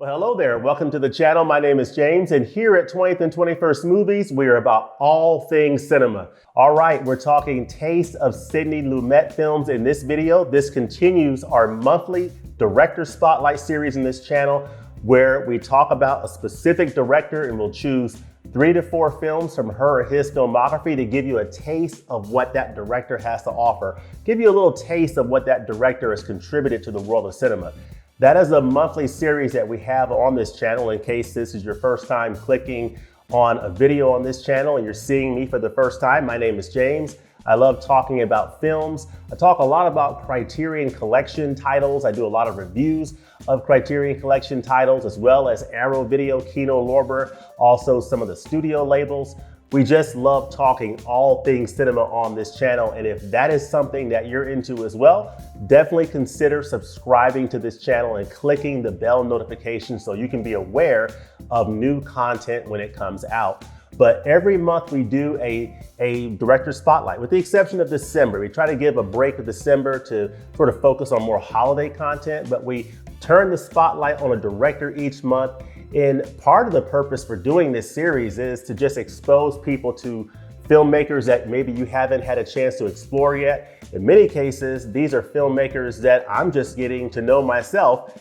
Well, hello there. Welcome to the channel. My name is James, and here at 20th and 21st Movies, we are about all things cinema. All right, we're talking Taste of Sidney Lumet films in this video. This continues our monthly Director Spotlight series in this channel, where we talk about a specific director and we'll choose 3 to 4 films from her or his filmography to give you a taste of what that director has to offer, give you a little taste of what that director has contributed to the world of cinema. That is a monthly series that we have on this channel. In case this is your first time clicking on a video on this channel and you're seeing me for the first time, my name is James. I love talking about films. I talk a lot about Criterion Collection titles. I do a lot of reviews of Criterion Collection titles, as well as Arrow Video, Kino Lorber, also some of the studio labels. We just love talking all things cinema on this channel. And if that is something that you're into as well, definitely consider subscribing to this channel and clicking the bell notification so you can be aware of new content when it comes out. But every month we do a director spotlight, with the exception of December. We try to give a break of December to sort of focus on more holiday content, but we turn the spotlight on a director each month. And part of the purpose for doing this series is to just expose people to filmmakers that maybe you haven't had a chance to explore yet. In many cases, these are filmmakers that I'm just getting to know myself,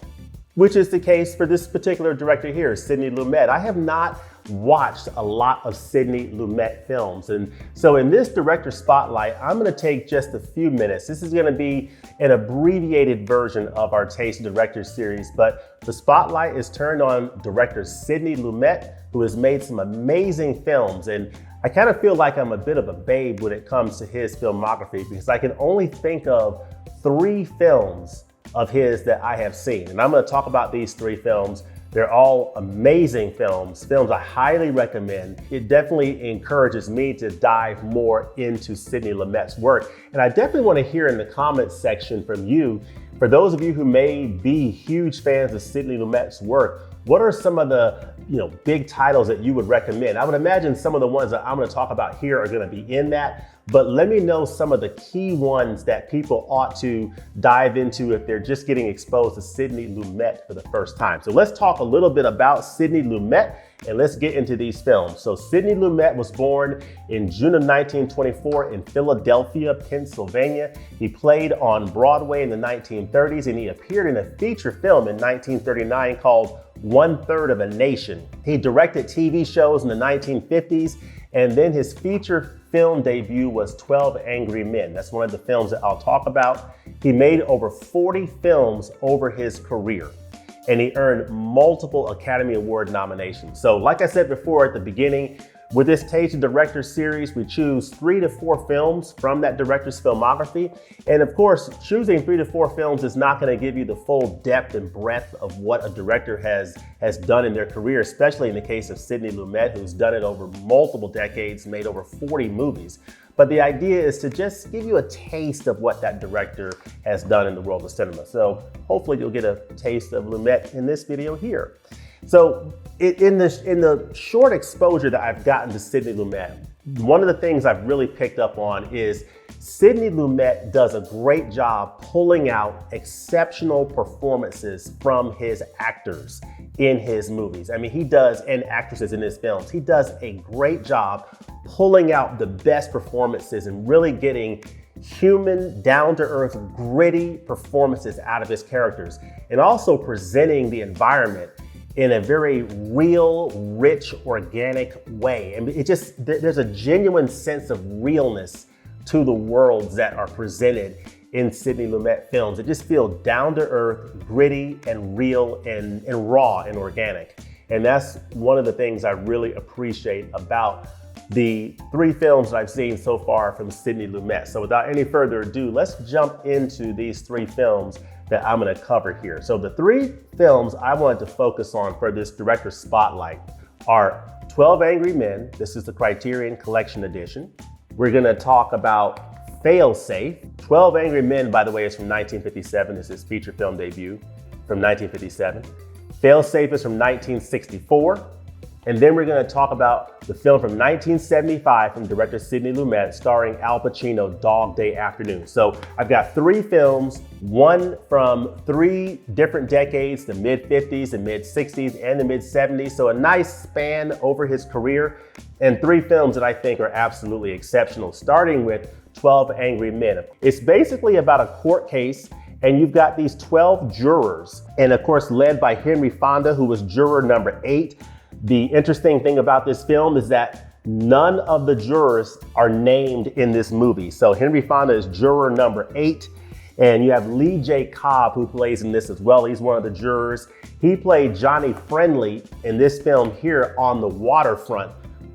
which is the case for this particular director here, Sidney Lumet. I have not watched a lot of Sidney Lumet films. And so in this director spotlight, I'm gonna take just a few minutes. This is gonna be an abbreviated version of our Taste Director series, but the spotlight is turned on director Sidney Lumet, who has made some amazing films. And I kind of feel like I'm a bit of a babe when it comes to his filmography, because I can only think of 3 films of his that I have seen. And I'm gonna talk about these 3 films. They're all amazing films I highly recommend. It definitely encourages me to dive more into Sidney Lumet's work. And I definitely want to hear in the comments section from you, for those of you who may be huge fans of Sidney Lumet's work, what are some of the big titles that you would recommend? I would imagine some of the ones that I'm going to talk about here are going to be in that, but let me know some of the key ones that people ought to dive into if they're just getting exposed to Sidney Lumet for the first time. So let's talk a little bit about Sidney Lumet and let's get into these films. So Sidney Lumet was born in June of 1924 in Philadelphia, Pennsylvania. He played on Broadway in the 1930s, and he appeared in a feature film in 1939 called 1/3 of a Nation. He directed TV shows in the 1950s, and then his feature film debut was 12 Angry Men. That's one of the films that I'll talk about. He made over 40 films over his career, and he earned multiple Academy Award nominations. So like I said before at the beginning, with this Taste of Director series, we choose 3 to 4 films from that director's filmography. And of course, choosing 3 to 4 films is not gonna give you the full depth and breadth of what a director has done in their career, especially in the case of Sidney Lumet, who's done it over multiple decades, made over 40 movies. But the idea is to just give you a taste of what that director has done in the world of cinema. So hopefully you'll get a taste of Lumet in this video here. So in the short exposure that I've gotten to Sidney Lumet, one of the things I've really picked up on is Sidney Lumet does a great job pulling out exceptional performances from his actors in his movies. I mean, he does, and actresses in his films. He does a great job pulling out the best performances and really getting human, down-to-earth, gritty performances out of his characters, and also presenting the environment in a very real, rich, organic way. And there's a genuine sense of realness to the worlds that are presented in Sidney Lumet films. It just feels down to earth, gritty, and real, and raw and organic. And that's one of the things I really appreciate about the 3 films that I've seen so far from Sidney Lumet. So without any further ado, let's jump into these 3 films that I'm gonna cover here. So the 3 films I wanted to focus on for this director spotlight are 12 Angry Men. This is the Criterion Collection edition. We're gonna talk about FailSafe. 12 Angry Men, by the way, is from 1957. This is his feature film debut from 1957. FailSafe is from 1964. And then we're going to talk about the film from 1975 from director Sidney Lumet starring Al Pacino, Dog Day Afternoon. So I've got 3 films, one from 3 different decades, the mid-50s, the mid-60s, and the mid-70s. So a nice span over his career, and 3 films that I think are absolutely exceptional, starting with 12 Angry Men. It's basically about a court case, and you've got these 12 jurors, and of course led by Henry Fonda, who was juror number 8. The interesting thing about this film is that none of the jurors are named in this movie. So Henry Fonda is juror number 8, and you have Lee J. Cobb, who plays in this as well. He's one of the jurors. He played Johnny Friendly in this film here on the waterfront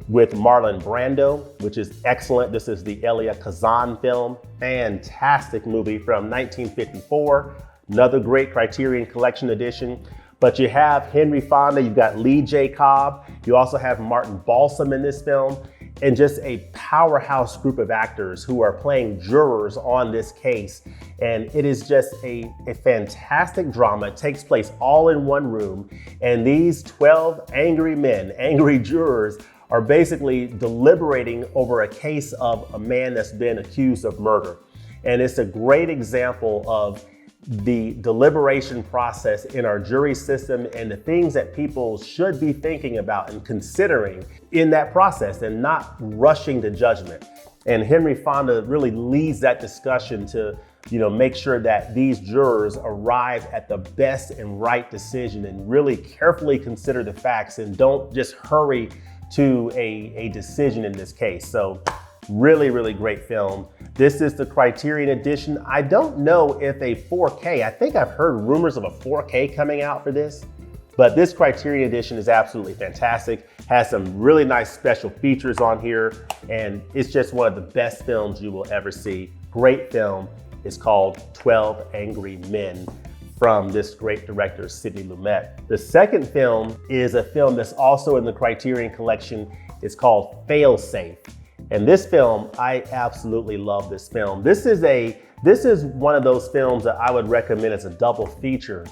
with Marlon Brando, which is excellent. This is the Elia Kazan film. Fantastic movie from 1954. Another great Criterion Collection edition. But you have Henry Fonda, you've got Lee J. Cobb, you also have Martin Balsam in this film, and just a powerhouse group of actors who are playing jurors on this case. And it is just a fantastic drama. It takes place all in one room, and these 12 angry men, angry jurors, are basically deliberating over a case of a man that's been accused of murder. And it's a great example of the deliberation process in our jury system and the things that people should be thinking about and considering in that process and not rushing to judgment. And Henry Fonda really leads that discussion to, make sure that these jurors arrive at the best and right decision and really carefully consider the facts and don't just hurry to a decision in this case. So really, really great film. This is the Criterion edition. I don't know if a 4K, I think I've heard rumors of a 4K coming out for this, but this Criterion edition is absolutely fantastic. Has some really nice special features on here, and it's just one of the best films you will ever see. Great film. It's called 12 Angry Men from this great director, Sidney Lumet. The second film is a film that's also in the Criterion Collection. It's called FailSafe. And this film, I absolutely love this film. This is one of those films that I would recommend as a double feature,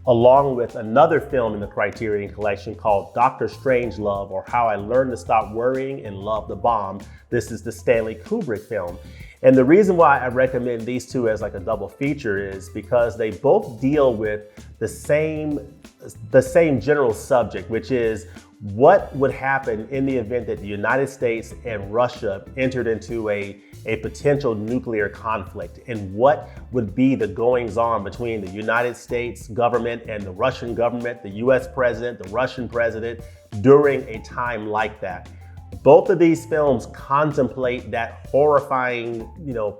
along with another film in the Criterion Collection called Dr. Strangelove, or How I Learned to Stop Worrying and Love the Bomb. This is the Stanley Kubrick film. And the reason why I recommend these two as like a double feature is because they both deal with the same general subject, which is what would happen in the event that the United States and Russia entered into a potential nuclear conflict, and what would be the goings on between the United States government and the Russian government, the US president, the Russian president, during a time like that. Both of these films contemplate that horrifying,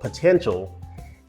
potential,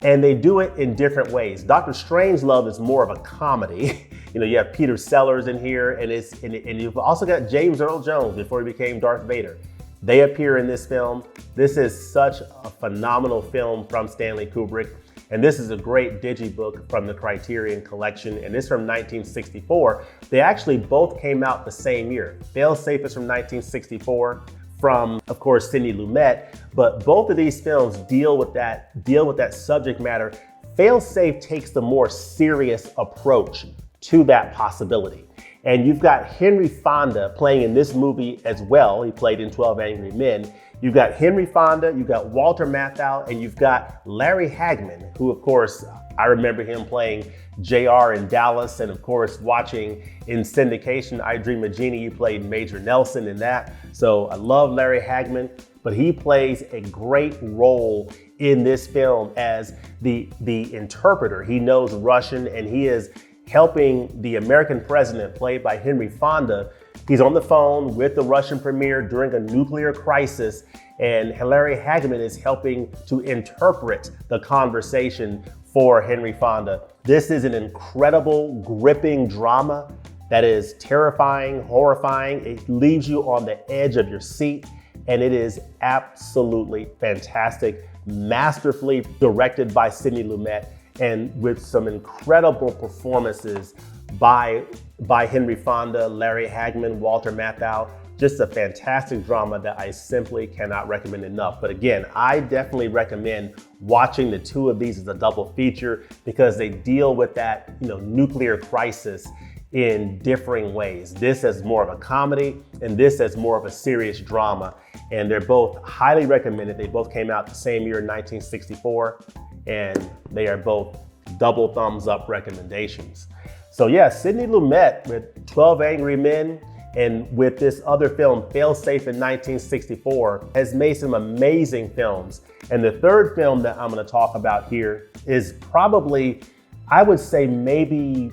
and they do it in different ways. Dr. Strangelove is more of a comedy. You have Peter Sellers in here, and you've also got James Earl Jones before he became Darth Vader. They appear in this film. This is such a phenomenal film from Stanley Kubrick, and this is a great digibook from the Criterion Collection, and this is from 1964. They actually both came out the same year. FailSafe is from 1964. From, of course, Sidney Lumet, but both of these films deal with that subject matter. FailSafe takes the more serious approach to that possibility. And you've got Henry Fonda playing in this movie as well. He played in 12 Angry Men. You've got Henry Fonda, you've got Walter Matthau, and you've got Larry Hagman, who, of course, I remember him playing JR in Dallas, and of course watching in syndication I Dream of Jeannie, he played Major Nelson in that. So I love Larry Hagman, but he plays a great role in this film as the interpreter. He knows Russian, and he is helping the American president, played by Henry Fonda. He's on the phone with the Russian premier during a nuclear crisis, and Larry Hagman is helping to interpret the conversation for Henry Fonda. This is an incredible, gripping drama that is terrifying, horrifying. It leaves you on the edge of your seat, and it is absolutely fantastic, masterfully directed by Sidney Lumet, and with some incredible performances by Henry Fonda, Larry Hagman, Walter Matthau. Just a fantastic drama that I simply cannot recommend enough. But again, I definitely recommend watching the two of these as a double feature because they deal with that, nuclear crisis in differing ways. This as more of a comedy and this as more of a serious drama. And they're both highly recommended. They both came out the same year in 1964, and they are both double thumbs up recommendations. So yeah, Sidney Lumet with 12 Angry Men and with this other film, FailSafe in 1964, has made some amazing films. And the third film that I'm gonna talk about here is probably, I would say maybe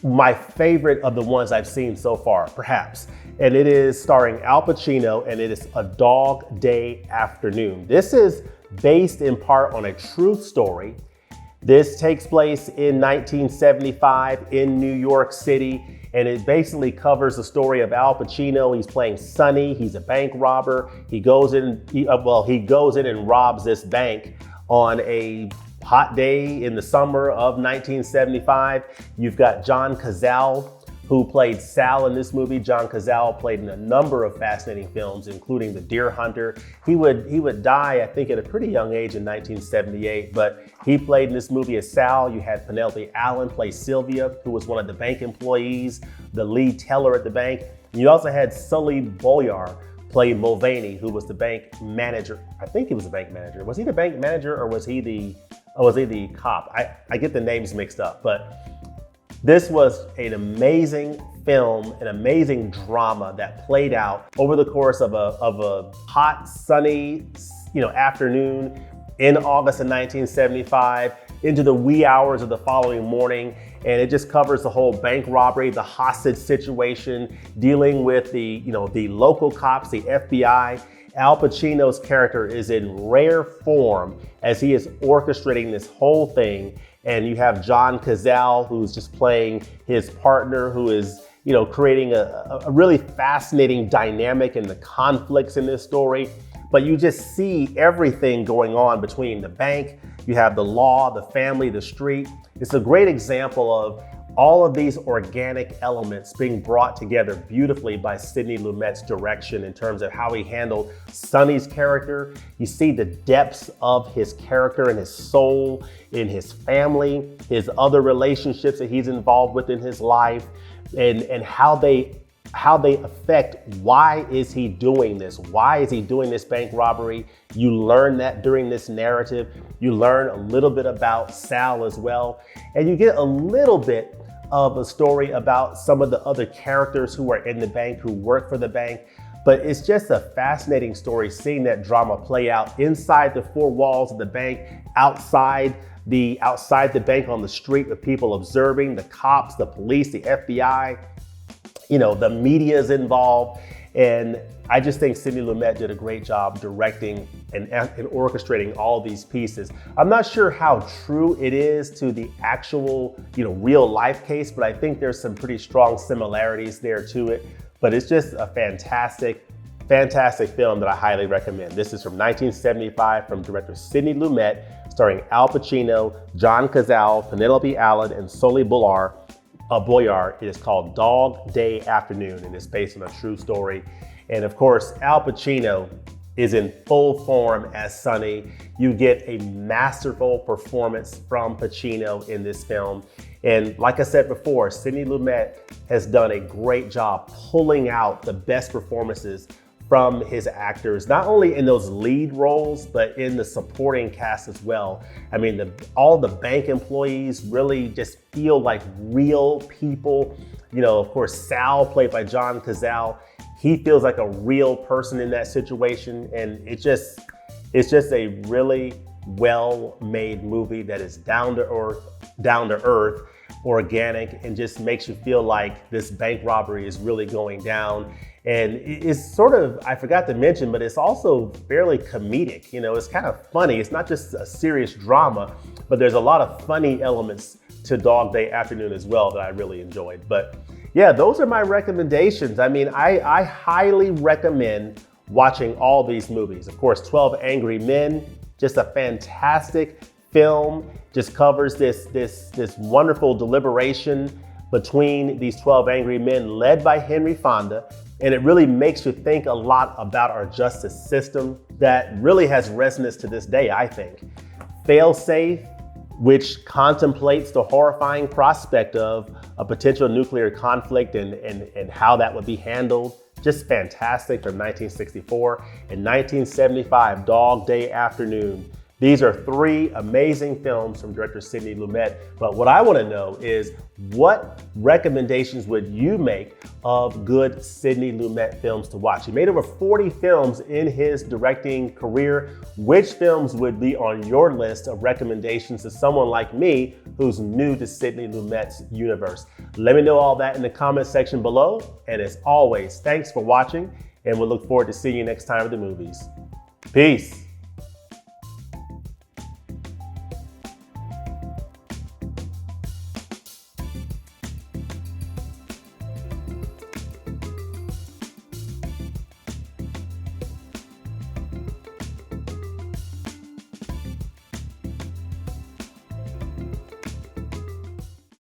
my favorite of the ones I've seen so far, perhaps. And it is starring Al Pacino, and it is A Dog Day Afternoon. This is based in part on a true story. This takes place in 1975 in New York City, and it basically covers the story of Al Pacino. He's playing Sonny. He's a bank robber. He goes in and robs this bank on a hot day in the summer of 1975. You've got John Cazale, who played Sal in this movie. John Cazale played in a number of fascinating films, including The Deer Hunter. He would die, I think, at a pretty young age in 1978, but he played in this movie as Sal. You had Penelope Allen play Sylvia, who was one of the bank employees, the lead teller at the bank. And you also had Sully Boyar play Mulvaney, who was the bank manager. I think he was the bank manager. Was he the bank manager, or was he the cop? I get the names mixed up, but this was an amazing film, an amazing drama that played out over the course of a hot, sunny, afternoon in August of 1975 into the wee hours of the following morning. And it just covers the whole bank robbery, the hostage situation, dealing with the local cops, the FBI. Al Pacino's character is in rare form as he is orchestrating this whole thing. And you have John Cazale, who's just playing his partner, who is, creating a really fascinating dynamic in the conflicts in this story. But you just see everything going on between the bank, you have the law, the family, the street. It's a great example of all of these organic elements being brought together beautifully by Sidney Lumet's direction in terms of how he handled Sonny's character. You see the depths of his character and his soul in his family, his other relationships that he's involved with in his life, and how they affect why is he doing this? Why is he doing this bank robbery? You learn that during this narrative. You learn a little bit about Sal as well, and you get a little bit of a story about some of the other characters who are in the bank, who work for the bank. But it's just a fascinating story seeing that drama play out inside the four walls of the bank, outside the bank on the street with people observing, the cops, the police, the FBI, the media is involved. And I just think Sidney Lumet did a great job directing and orchestrating all these pieces. I'm not sure how true it is to the actual, real life case, but I think there's some pretty strong similarities there to it. But it's just a fantastic, fantastic film that I highly recommend. This is from 1975 from director Sidney Lumet, starring Al Pacino, John Cazale, Penelope Allen, and Sully Boyar. It is called Dog Day Afternoon, and it's based on a true story. And of course, Al Pacino is in full form as Sonny. You get a masterful performance from Pacino in this film. And like I said before, Sidney Lumet has done a great job pulling out the best performances from his actors, not only in those lead roles, but in the supporting cast as well. I mean, all the bank employees really just feel like real people. Of course, Sal, played by John Cazale, he feels like a real person in that situation. And it's just a really well-made movie that is down to earth, organic, and just makes you feel like this bank robbery is really going down. And it's sort of, I forgot to mention, but it's also fairly comedic. It's kind of funny. It's not just a serious drama, but there's a lot of funny elements to Dog Day Afternoon as well that I really enjoyed. But yeah, those are my recommendations. I mean, I highly recommend watching all these movies. Of course, 12 Angry Men, just a fantastic film, just covers this wonderful deliberation between these 12 angry men led by Henry Fonda. And it really makes you think a lot about our justice system that really has resonance to this day, I think. FailSafe, which contemplates the horrifying prospect of a potential nuclear conflict and how that would be handled. Just fantastic from 1964 and 1975, Dog Day Afternoon. These are three amazing films from director Sidney Lumet. But what I want to know is, what recommendations would you make of good Sidney Lumet films to watch? He made over 40 films in his directing career. Which films would be on your list of recommendations to someone like me who's new to Sidney Lumet's universe? Let me know all that in the comment section below. And as always, thanks for watching, and we'll look forward to seeing you next time at the movies. Peace.